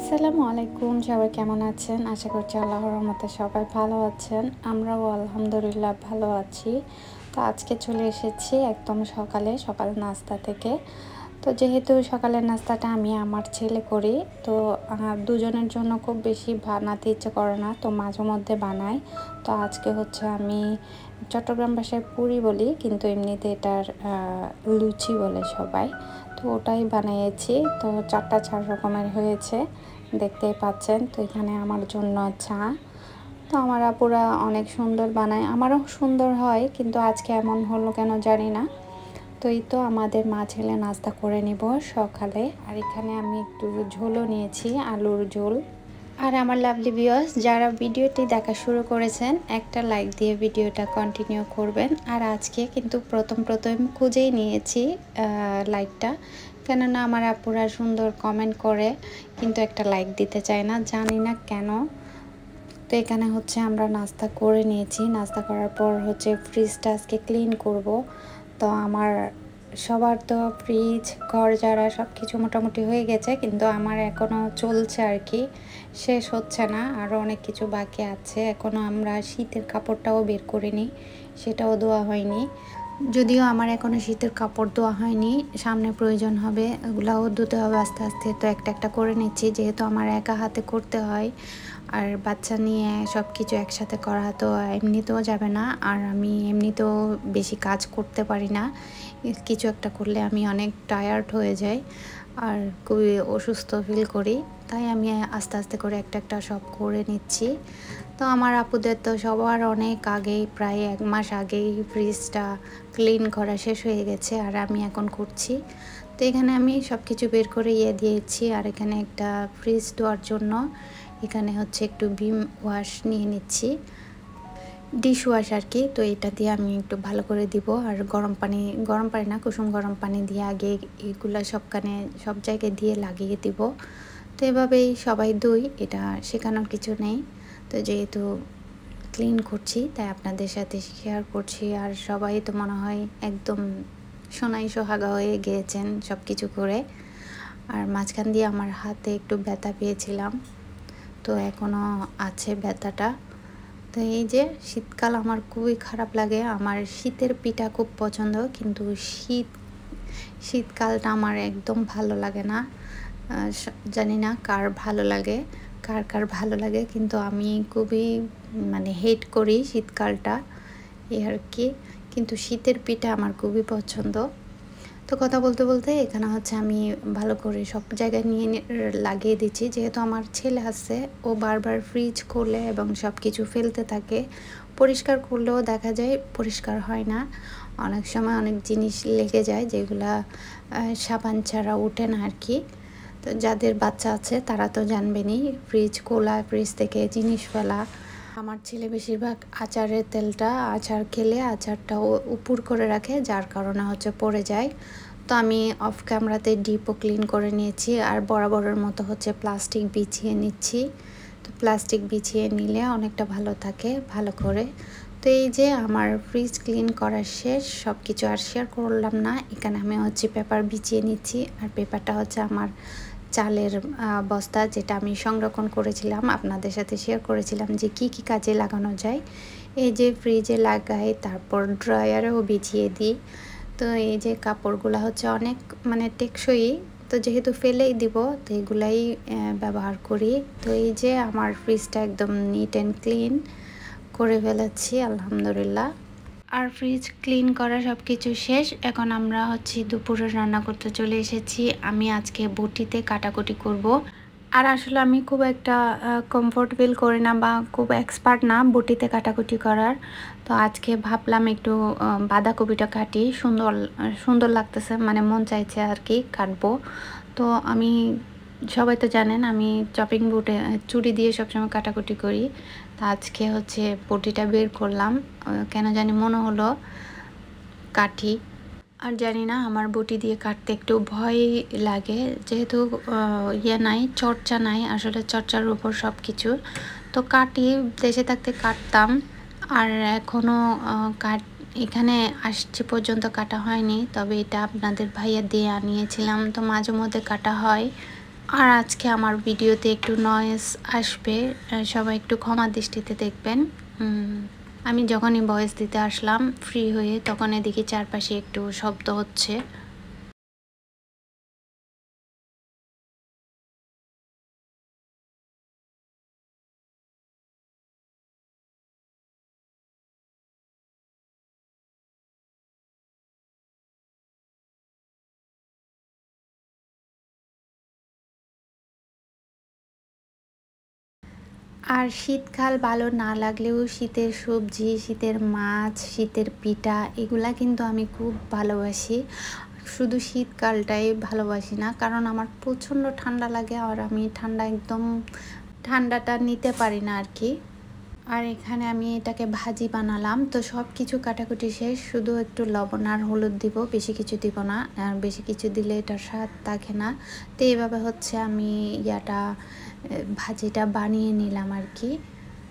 আসসালামু আলাইকুম, সবাই কেমন আছেন? আশা করছি আল্লাহর রহমতে সবাই ভালো আছেন। আমরাও আলহামদুলিল্লাহ ভালো আছি। তো আজকে চলে এসেছি একদম সকাল নাস্তা থেকে। তো যেহেতু সকালের নাস্তাটা আমি আমার ছেলে করি, তো দুজনের জন্য খুব বেশি বানাতে ইচ্ছে করে না, তো মাঝে মধ্যে বানাই। তো আজকে হচ্ছে আমি চট্টগ্রাম ভাষায় পুরি বলি, কিন্তু এমনিতে এটার লুচি বলে সবাই। তো ওটাই বানিয়েছি। তো 4 রকমের হয়েছে, দেখতেই পাচ্ছেন। তো এখানে আমার জন্য চা। তো আমার আপুরা অনেক সুন্দর বানায়, আমারও সুন্দর হয়, কিন্তু আজকে এমন হলো কেন জানি না। তো এই তো আমাদের মা ছেলে নাস্তা করে নিব সকালে। আর এখানে আমি একটু ঝোলও নিয়েছি, আলুর ঝোল। আর আমার লাভলি ভিউয়ার্স, যারা ভিডিওটি দেখা শুরু করেছেন, একটা লাইক দিয়ে ভিডিওটা কন্টিনিউ করবেন। আর আজকে কিন্তু প্রথম খুঁজেই নিয়েছি লাইকটা, কেননা আমার আপুরা সুন্দর কমেন্ট করে কিন্তু একটা লাইক দিতে চায় না, জানি না কেন। তো এখানে হচ্ছে আমরা নাস্তা করে নিয়েছি। নাস্তা করার পর হচ্ছে ফ্রিজটা আজকে ক্লিন করব। তো আমার সবার তো ফ্রিজ ঘর ঝাড়া সব কিছু মোটামুটি হয়ে গেছে, কিন্তু আমার এখনও চলছে আর কি, শেষ হচ্ছে না, আরও অনেক কিছু বাকি আছে। এখনও আমরা শীতের কাপড়টাও বের করিনি, সেটাও ধোয়া হয়নি। যদিও আমার এখনও শীতের কাপড় ধোয়া হয়নি, সামনে প্রয়োজন হবে, ওগুলাও ধুতে হবে আস্তে আস্তে। তো একটা একটা করে নিচ্ছি, যেহেতু আমার একা হাতে করতে হয়, আর বাচ্চা নিয়ে সব কিছু একসাথে করা তো এমনিতেও যাবে না। আর আমি এমনিতেও বেশি কাজ করতে পারি না, কিছু একটা করলে আমি অনেক টায়ার্ড হয়ে যাই আর খুবই অসুস্থ ফিল করি। তাই আমি আস্তে আস্তে করে একটা একটা সব করে নিচ্ছি। তো আমার আপুদের তো সবার অনেক আগেই, প্রায় 1 মাস আগেই ফ্রিজটা ক্লিন করা শেষ হয়ে গেছে, আর আমি এখন করছি। তো এখানে আমি সব কিছু বের করে দিয়েছি। আর এখানে একটা ফ্রিজ ধোয়ার জন্য এখানে হচ্ছে একটু ভিম ওয়াশ নিয়ে নিচ্ছি, ডিশ ওয়াশ আর কি। তো এটা দিয়ে আমি একটু ভালো করে দিব। আর গরম পানি না, কুসুম গরম পানি দিয়ে আগে এগুলো সব জায়গায় দিয়ে লাগিয়ে দিব। তো এভাবেই সবাই ধুই, এটা শেখানোর কিছু নেই। তো যেহেতু ক্লিন করছি তাই আপনাদের সাথে শেয়ার করছি। আর সবাই তো মনে হয় একদম সোনাই সোহাগা হয়ে গিয়েছেন সব কিছু করে। আর মাঝখান দিয়ে আমার হাতে একটু ব্যথা পেয়েছিলাম, তো এখনও আছে ব্যথাটা। তো এই যে শীতকাল আমার খুবই খারাপ লাগে, আমার শীতের পিঠা খুব পছন্দ, কিন্তু শীতকালটা আমার একদম ভালো লাগে না। জানি না কার ভালো লাগে, কার ভালো লাগে, কিন্তু আমি খুবই হেট করি শীতকালটা, এই আর কি। কিন্তু শীতের পিঠা আমার খুবই পছন্দ। তো কথা বলতে বলতে এখানে হচ্ছে আমি ভালো করে সব জায়গায় লাগিয়ে দিচ্ছি। যেহেতু আমার ছেলে আছে, ও বারবার ফ্রিজ খোলে এবং সব কিছু ফেলতে থাকে, পরিষ্কার করলেও দেখা যায় পরিষ্কার হয় না। অনেক সময় অনেক জিনিস লেগে যায় যেগুলা সাবান ছাড়া ওঠে না আর কি। তো যাদের বাচ্চা আছে তারা তো জানবেনই, ফ্রিজ খোলা, ফ্রিজ থেকে জিনিস ফেলা। আমার ছেলে বেশিরভাগ আচারের তেলটা, আচার খেলে আচারটা উপর করে রাখে, যার কারণে হচ্ছে পড়ে যায়। তো আমি অফ ক্যামেরাতে ডিপও ক্লিন করে নিয়েছি। আর বরাবরের মতো হচ্ছে প্লাস্টিক বিছিয়ে নিচ্ছি। তো প্লাস্টিক বিছিয়ে নিলে অনেকটা ভালো থাকে, ভালো করে। তো এই যে আমার ফ্রিজ ক্লিন করা শেষ, সব কিছু আর শেয়ার করলাম না। এখানে আমি হচ্ছে পেপার বিছিয়ে নিচ্ছি। আর পেপারটা হচ্ছে আমার চালের বস্তা, যেটা আমি সংরক্ষণ করেছিলাম, আপনাদের সাথে শেয়ার করেছিলাম যে কি কি কাজে লাগানো যায়। এই যে ফ্রিজে লাগাই, তারপর ড্রয়ারেও বিছিয়ে দিই। তো এই যে কাপড়গুলো হচ্ছে অনেক টেকসই, তো যেহেতু ফেলেই দিব, তো এগুলাই ব্যবহার করি। তো এই যে আমার ফ্রিজটা একদম নিট অ্যান্ড ক্লিন করে ফেলেছি আলহামদুলিল্লাহ। আর ফ্রিজ ক্লিন করা সব কিছু শেষ। এখন আমরা হচ্ছে দুপুরে রান্না করতে চলে এসেছি। আমি আজকে বটিতে কাটাকুটি করব। আর আসলে আমি খুব একটা কমফোর্ট ফিল করি না বা খুব এক্সপার্ট না বটিতে কাটাকুটি করার। তো আজকে ভাবলাম একটু বাঁধাকপিটা কাটি, সুন্দর লাগতেছে, মন চাইছে আর কি কাটবো। তো আমি, সবাই তো জানেন আমি চপিং বোর্ডে ছুরি দিয়ে সবসময় কাটাকুটি করি। তো আজকে হচ্ছে বটিটা বের করলাম, কেন জানি মনে হলো কাটি। আর জানি না, আমার বটি দিয়ে কাটতে একটু ভয় লাগে, যেহেতু নাই, চর্চা নাই, আসলে চর্চার উপর সব কিছু। তো কাটি, দেশে থাকতে কাটতাম, আর এখনও এখানে আসছে পর্যন্ত কাটা হয়নি। তবে এটা আপনাদের ভাইয়া দিয়ে আনিয়েছিলাম, তো মাঝে মধ্যে কাটা হয়। আর আজকে আমার ভিডিওতে একটু নয়েজ আসবে, সবাই একটু ক্ষমা দৃষ্টিতে দেখবেন। আমি যখনই ভয়েস দিতে আসলাম ফ্রি হয়ে, তখন এদিকে চারপাশে একটু শব্দ হচ্ছে। আর শীতকাল ভালো না লাগলেও শীতের সবজি, শীতের মাছ, শীতের পিঠা এগুলা কিন্তু আমি খুব ভালোবাসি। শুধু শীতকালটাই ভালোবাসি না, কারণ আমার প্রচণ্ড ঠান্ডা লাগে আর আমি ঠান্ডাটা নিতে পারি না আর কি। আর এখানে আমি এটাকে ভাজি বানালাম, তো সব কিছু কাটাকুটি শেষ, শুধু একটু লবণ আর হলুদ দিব, বেশি কিছু দিব না, আর বেশি কিছু দিলে এটার স্বাদ থাকে না। তো এইভাবে হচ্ছে আমি ভাজিটা বানিয়ে নিলাম আর কি।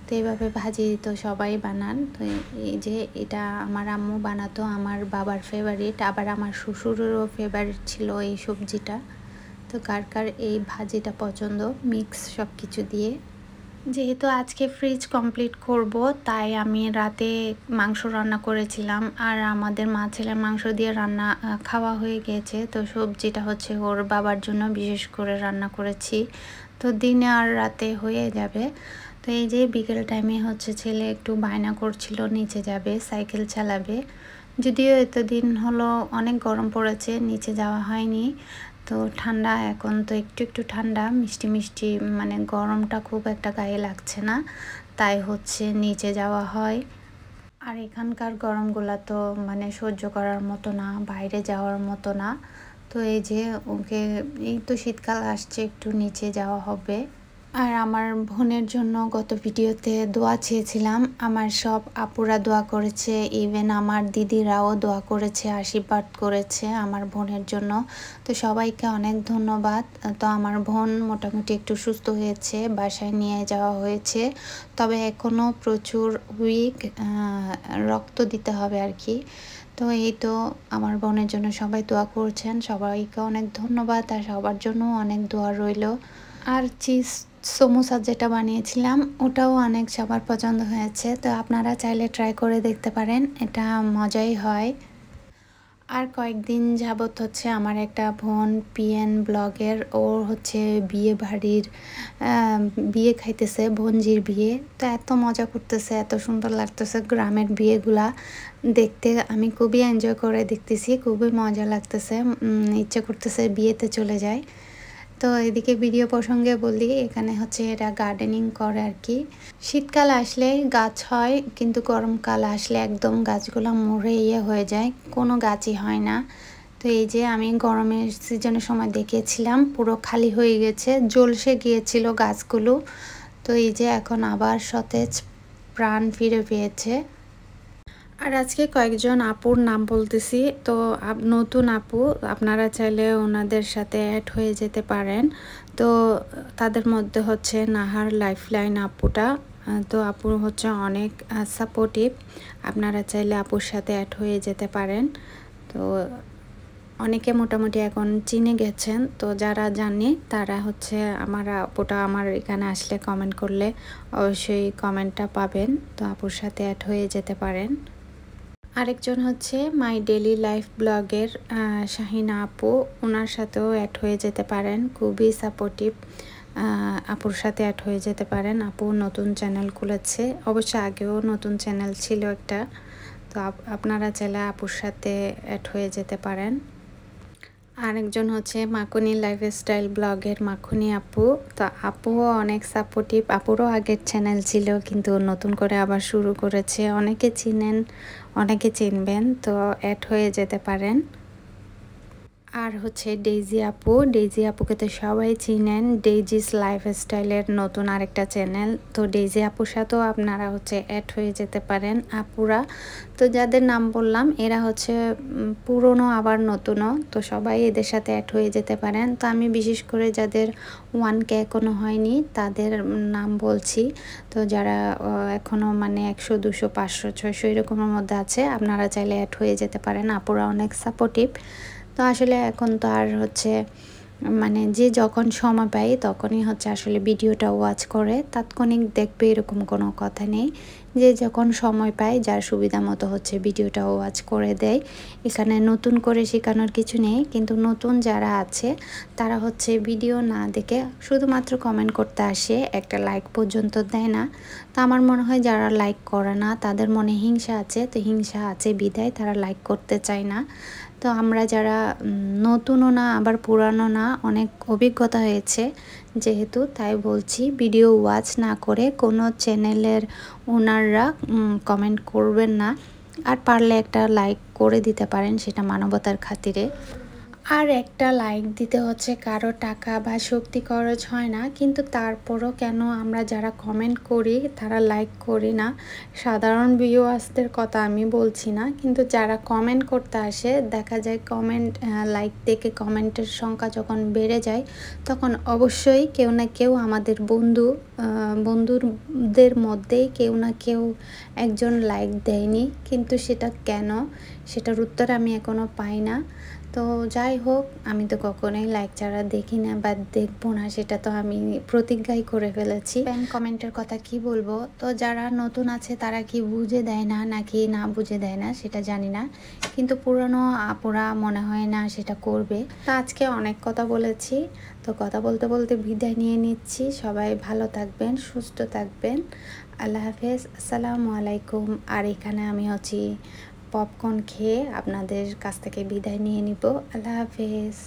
তো এইভাবে ভাজি তো সবাই বানান। তো এই যে এটা আমার আম্মু বানাতো, আমার বাবার ফেভারিট, আবার আমার শ্বশুরেরও ফেভারিট ছিল এই সবজিটা। তো কার কার এই ভাজিটা পছন্দ, মিক্স সব কিছু দিয়ে। যেহেতু আজকে ফ্রিজ কমপ্লিট করব, তাই আমি রাতে মাংস রান্না করেছিলাম, আর আমাদের মা ছেলের মাংস দিয়ে রান্না খাওয়া হয়ে গেছে। তো সবজিটা হচ্ছে ওর বাবার জন্য বিশেষ করে রান্না করেছি, তো দিনে আর রাতে হয়ে যাবে। তো এই যে বিকেল টাইমে হচ্ছে ছেলে একটু বায়না করছিল নিচে যাবে, সাইকেল চালাবে। যদিও এতদিন হলো অনেক গরম পড়েছে, নিচে যাওয়া হয়নি। তো ঠান্ডা এখন তো একটু একটু ঠান্ডা, মিষ্টি মিষ্টি, মানে গরমটা খুব একটা গায়ে লাগছে না, তাই হচ্ছে নিচে যাওয়া হয়। আর এখানকার গরমগুলা তো মানে সহ্য করার মতো না, বাইরে যাওয়ার মতো না। তো এই যে ওকে, এই তো শীতকাল আসছে, একটু নিচে যাওয়া হবে। আর আমার বোনের জন্য গত ভিডিওতে দোয়া চেয়েছিলাম, আমার সব আপুরা দোয়া করেছে, ইভেন আমার দিদিরাও দোয়া করেছে, আশীর্বাদ করেছে আমার বোনের জন্য। তো সবাইকে অনেক ধন্যবাদ। তো আমার বোন মোটামুটি একটু সুস্থ হয়েছে, বাসায় নিয়ে যাওয়া হয়েছে, তবে এখনও প্রচুর উইক, রক্ত দিতে হবে আর কি। তো এই তো আমার বোনের জন্য সবাই দোয়া করছেন, সবাইকে অনেক ধন্যবাদ, আর সবার জন্য অনেক দোয়া রইল। আর চিজ সমোসা যেটা বানিয়েছিলাম ওটাও অনেক সবার পছন্দ হয়েছে, তো আপনারা চাইলে ট্রাই করে দেখতে পারেন, এটা মজাই হয়। আর কয়েকদিন যাবত হচ্ছে আমার একটা বোন পিএন ব্লগের, ওর হচ্ছে বিয়ে বাড়ির বিয়ে খাইতেছে, বোনজির বিয়ে। তো এত মজা করতেছে, এত সুন্দর লাগতেছে গ্রামের বিয়েগুলা দেখতে, আমি খুবই এনজয় করে দেখতেছি, খুবই মজা লাগতেছে, ইচ্ছে করতেছে বিয়েতে চলে যায়। তো এদিকে ভিডিও প্রসঙ্গে বলি, এখানে হচ্ছে এরা গার্ডেনিং করে আর কি। শীতকাল আসলে গাছ হয়, কিন্তু গরমকাল আসলে একদম গাছগুলো মরে হয়ে যায়, কোনো গাছই হয় না। তো এই যে আমি গরমের সিজনের সময় দেখেছিলাম পুরো খালি হয়ে গেছে, ঝলসে গিয়েছিল গাছগুলো। তো এই যে এখন আবার সতেজ প্রাণ ফিরে পেয়েছে। আর আজকে কয়েকজন আপুর নাম বলতেছি, তো নতুন আপু, আপনারা চাইলে ওনাদের সাথে অ্যাড হয়ে যেতে পারেন। তো তাদের মধ্যে হচ্ছে নাহার লাইফলাইন আপুটা, তো আপু হচ্ছে অনেক সাপোর্টিভ, আপনারা চাইলে আপুর সাথে অ্যাড হয়ে যেতে পারেন। তো অনেকে মোটামুটি এখন চিনে গেছেন, তো যারা জানে তারা হচ্ছে আমার আপুটা আমার এখানে আসলে কমেন্ট করলে অবশ্যই কমেন্টটা পাবেন, তো আপুর সাথে অ্যাড হয়ে যেতে পারেন। আরেকজন হচ্ছে মাই ডেলি লাইফ ব্লগের শাহিনা আপু, ওনার সাথেও অ্যাড হয়ে যেতে পারেন, খুবই সাপোর্টিভ, আপুর সাথে অ্যাড হয়ে যেতে পারেন। আপু নতুন চ্যানেল খুলেছে, অবশ্য আগেও নতুন চ্যানেল ছিল একটা, তো আপনারা চাইলে আপুর সাথে অ্যাড হয়ে যেতে পারেন। আরেকজন হচ্ছে মাখুনি লাইফস্টাইল ব্লগের মাখুনি আপু, তো আপুও অনেক সাপোর্টিভ, আপুরও আগের চ্যানেল ছিল কিন্তু নতুন করে আবার শুরু করেছে, অনেকে চিনেন, অনেকে চিনবেন, তো অ্যাড হয়ে যেতে পারেন। আর হচ্ছে ডেইজি আপু, ডেইজি আপুকে তো সবাই চিনেন, ডেইজিস লাইফস্টাইলের নতুন আরেকটা চ্যানেল, তো ডেইজি আপুর সাথেও আপনারা হচ্ছে অ্যাড হয়ে যেতে পারেন আপুরা। তো যাদের নাম বললাম এরা হচ্ছে পুরনো আবার নতুনও, তো সবাই এদের সাথে অ্যাড হয়ে যেতে পারেন। তো আমি বিশেষ করে যাদের 1K এখনও হয়নি তাদের নাম বলছি, তো যারা এখনও মানে 100, 200, 500, 600 এরকমের মধ্যে আছে, আপনারা চাইলে অ্যাড হয়ে যেতে পারেন, আপুরা অনেক সাপোর্টিভ। তো আসলে এখন তো আর হচ্ছে মানে যে যখন সময় পায় তখনই হচ্ছে আসলে ভিডিওটা ওয়াচ করে, তাৎক্ষণিক দেখবে এরকম কোনো কথা নেই। যে যখন সময় পায় যার সুবিধা মতো হচ্ছে ভিডিওটা ওয়াচ করে দেয়। এখানে নতুন করে শেখানোর কিছু নেই, কিন্তু নতুন যারা আছে তারা হচ্ছে ভিডিও না দেখে শুধুমাত্র কমেন্ট করতে আসে, একটা লাইক পর্যন্ত দেয় না। তো আমার মনে হয় যারা লাইক করে না তাদের মনে হিংসা আছে, তো হিংসা আছে বিধায় তারা লাইক করতে চায় না। তো আমরা যারা নতুনও না আবার পুরানো না, অনেক অভিজ্ঞতা হয়েছে যেহেতু, তাই বলছি ভিডিও ওয়াচ না করে কোনো চ্যানেলের ওনাররা কমেন্ট করবেন না। আর পারলে একটা লাইক করে দিতে পারেন, সেটা মানবতার খাতিরে। আর একটা লাইক দিতে হচ্ছে কারো টাকা বা শক্তি খরচ হয় না, কিন্তু তারপরও কেন আমরা যারা কমেন্ট করি তারা লাইক করি না। সাধারণ ভিউয়ার্সদের কথা আমি বলছি না, কিন্তু যারা কমেন্ট করতে আসে দেখা যায় কমেন্ট লাইক দেখে কমেন্টের সংখ্যা যখন বেড়ে যায় তখন অবশ্যই কেউ না কেউ আমাদের বন্ধুদের মধ্যেই কেউ না কেউ একজন লাইক দেয়নি, কিন্তু সেটা কেন, সেটার উত্তর আমি এখনও পাই না। তো যাই হোক, আমি তো কখনোই লাইক ছাড়া দেখি না বা দেখবো না, সেটা তো আমি প্রতিজ্ঞাই করে ফেলেছি। কমেন্টের কথা কি বলবো, তো যারা নতুন আছে তারা কি বুঝে দেয় না নাকি না বুঝে দেয় না সেটা জানি না, কিন্তু পুরানো আপুরা মনে হয় না সেটা করবে। তো আজকে অনেক কথা বলেছি, তো কথা বলতে বলতে বিদায় নিয়ে নিচ্ছি। সবাই ভালো থাকবেন, সুস্থ থাকবেন। আল্লাহ হাফেজ, আসসালামু আলাইকুম। আর এখানে আমি হচ্ছি পপকর্ন খেয়ে আপনাদের কাছ থেকে বিদায় নিয়ে নিব। আল্লাহ হাফেজ।